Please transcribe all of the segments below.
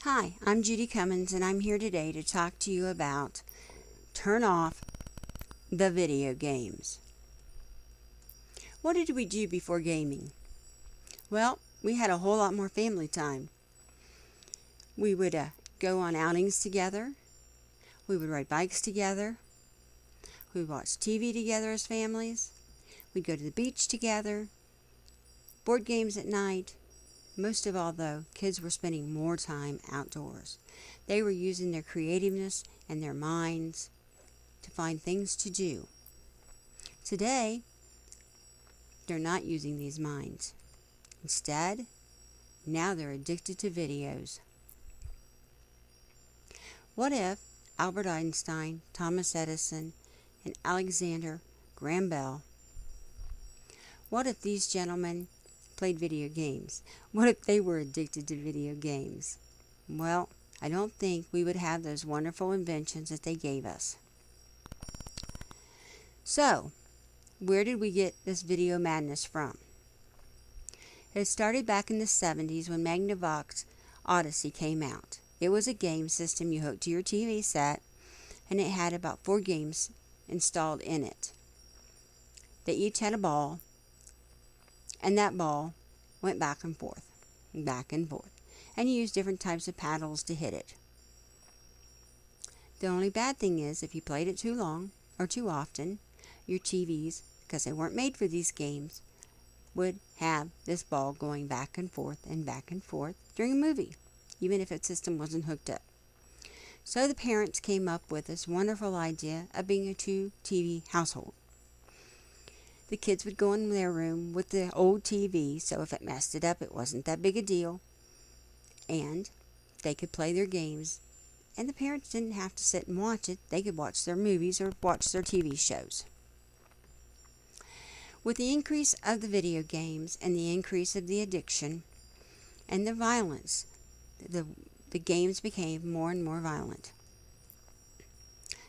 Hi, I'm Judy Cummins, and I'm here today to talk to you about turn off the video games. What did we do before gaming? Well, we had a whole lot more family time. We would go on outings together. We would ride bikes together. We would watch TV together as families. We'd go to the beach together. Board games at night. Most of all, though, kids were spending more time outdoors. They were using their creativeness and their minds to find things to do. Today, they're not using these minds. Instead, now they're addicted to videos. What if Albert Einstein, Thomas Edison, and Alexander Graham Bell, what if these gentlemen played video games? What if they were addicted to video games? Well, I don't think we would have those wonderful inventions that they gave us. So, where did we get this video madness from? It started back in the 70s when Magnavox Odyssey came out. It was a game system you hooked to your TV set, and it had about 4 games installed in it. They each had a ball, and that ball went back and forth, and you used different types of paddles to hit it. The only bad thing is, if you played it too long or too often, your TVs, because they weren't made for these games, would have this ball going back and forth during a movie, even if its system wasn't hooked up. So the parents came up with this wonderful idea of being a 2-TV household. The kids would go in their room with the old TV, so if it messed it up, it wasn't that big a deal. And they could play their games, and the parents didn't have to sit and watch it. They could watch their movies or watch their TV shows. With the increase of the video games and the increase of the addiction and the violence, the games became more and more violent.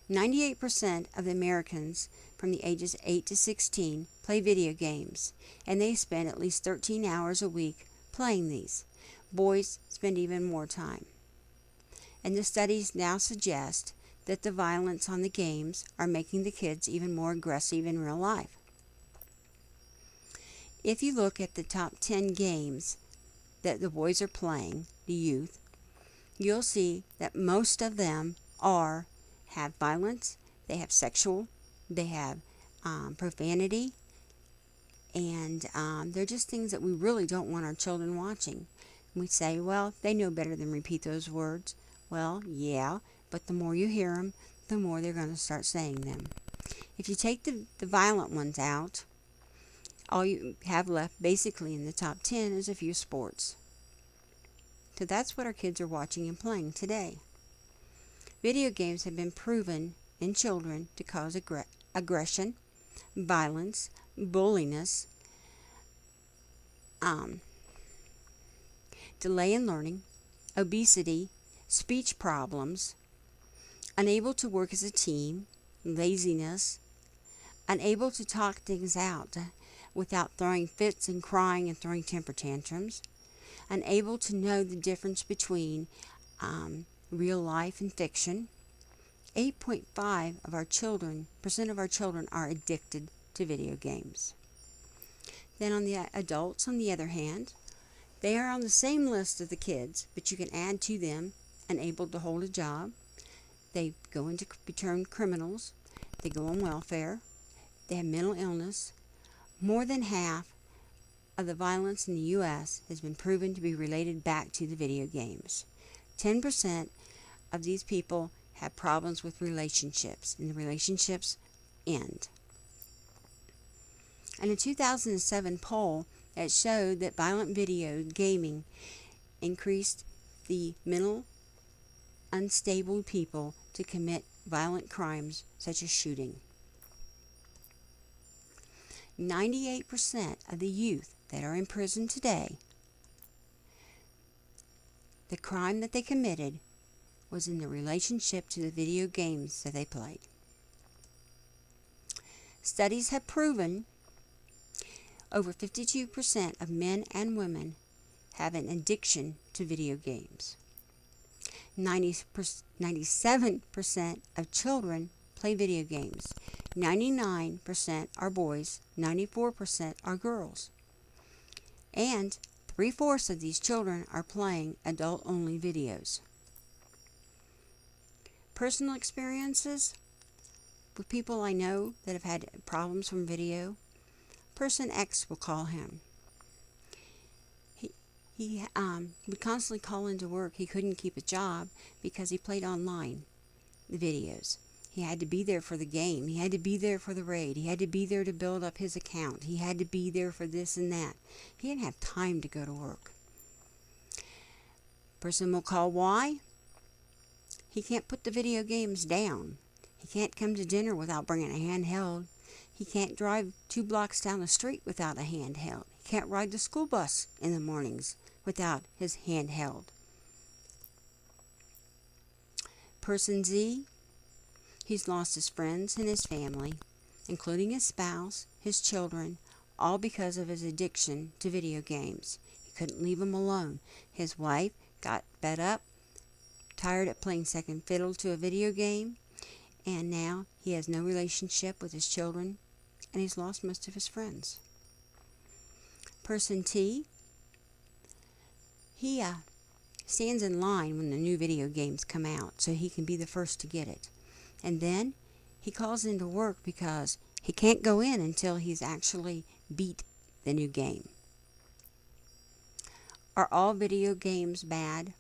98% of the Americans from the ages 8 to 16 play video games, and they spend at least 13 hours a week playing these. Boys spend even more time. And the studies now suggest that the violence on the games are making the kids even more aggressive in real life. If you look at the top 10 games that the boys are playing, the youth, you'll see that most of them have violence, they have sexual, they have profanity, and they're just things that we really don't want our children watching. We say, well, they know better than repeat those words. Well, yeah, but the more you hear them, the more they're going to start saying them. If you take the violent ones out, all you have left basically in the top 10 is a few sports. So that's what our kids are watching and playing today. Video games have been proven in children to cause aggression, violence, bulliness, delay in learning, obesity, speech problems, unable to work as a team, laziness, unable to talk things out without throwing fits and crying and throwing temper tantrums, unable to know the difference between real life and fiction. 8.5% of our children are addicted to video games. Then on the adults, on the other hand, they are on the same list of the kids, but you can add to them unable to hold a job. They go into become criminals. They go on welfare. They have mental illness. More than half of the violence in the U.S. has been proven to be related back to the video games. 10% of these people have problems with relationships, and the relationships end. In a 2007 poll, it showed that violent video gaming increased the mental unstable people to commit violent crimes such as shooting. 98% of the youth that are in prison today, the crime that they committed was in the relationship to the video games that they played. Studies have proven over 52% of men and women have an addiction to video games. 97% of children play video games. 99% are boys, 94% are girls. And 3/4 of these children are playing adult-only videos. Personal experiences with people I know that have had problems from video. Person X will call him. He would constantly call into work. He couldn't keep a job because he played online, the videos. He had to be there for the game. He had to be there for the raid. He had to be there to build up his account. He had to be there for this and that. He didn't have time to go to work. Person will call Y. He can't put the video games down. He can't come to dinner without bringing a handheld. He can't drive 2 blocks down the street without a handheld. He can't ride the school bus in the mornings without his handheld. Person Z, he's lost his friends and his family, including his spouse, his children, all because of his addiction to video games. He couldn't leave them alone. His wife got fed up, tired of playing second fiddle to a video game, and now he has no relationship with his children, and he's lost most of his friends. Person T, he stands in line when the new video games come out so he can be the first to get it. And then he calls into work because he can't go in until he's actually beat the new game. Are all video games bad?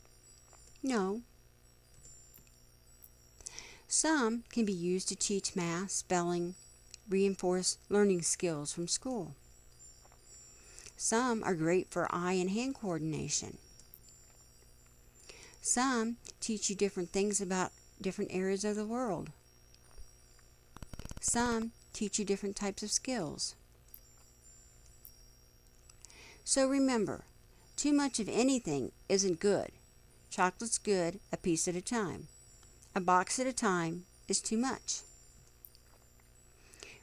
No. Some can be used to teach math, spelling, reinforce learning skills from school. Some are great for eye and hand coordination. Some teach you different things about different areas of the world. Some teach you different types of skills. So remember, too much of anything isn't good. Chocolate's good a piece at a time. A box at a time is too much.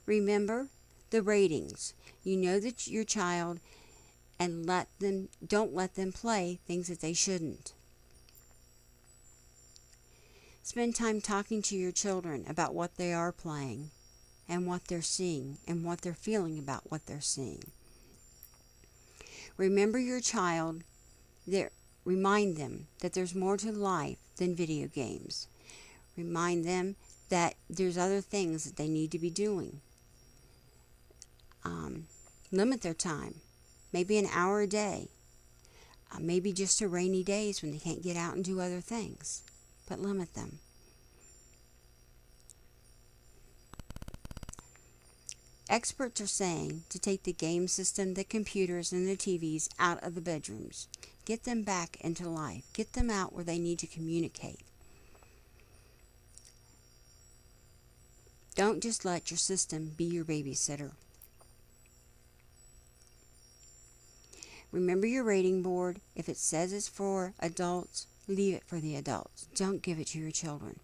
Remember the ratings. You know that your child, and don't let them play things that they shouldn't. Spend time talking to your children about what they are playing and what they're seeing and what they're feeling about what they're seeing. Remember your child. Remind them that there's more to life than video games. Remind them that there's other things that they need to be doing. Limit their time. Maybe an hour a day. Maybe just to rainy days when they can't get out and do other things. But limit them. Experts are saying to take the game system, the computers, and the TVs out of the bedrooms. Get them back into life. Get them out where they need to communicate. Don't just let your system be your babysitter. Remember your rating board. If it says it's for adults, leave it for the adults. Don't give it to your children.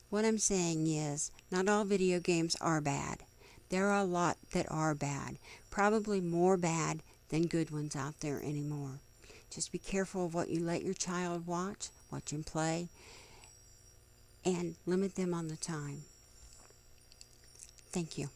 What I'm saying is, not all video games are bad. There are a lot that are bad. Probably more bad than good ones out there anymore. Just be careful of what you let your child watch him play, and limit them on the time. Thank you.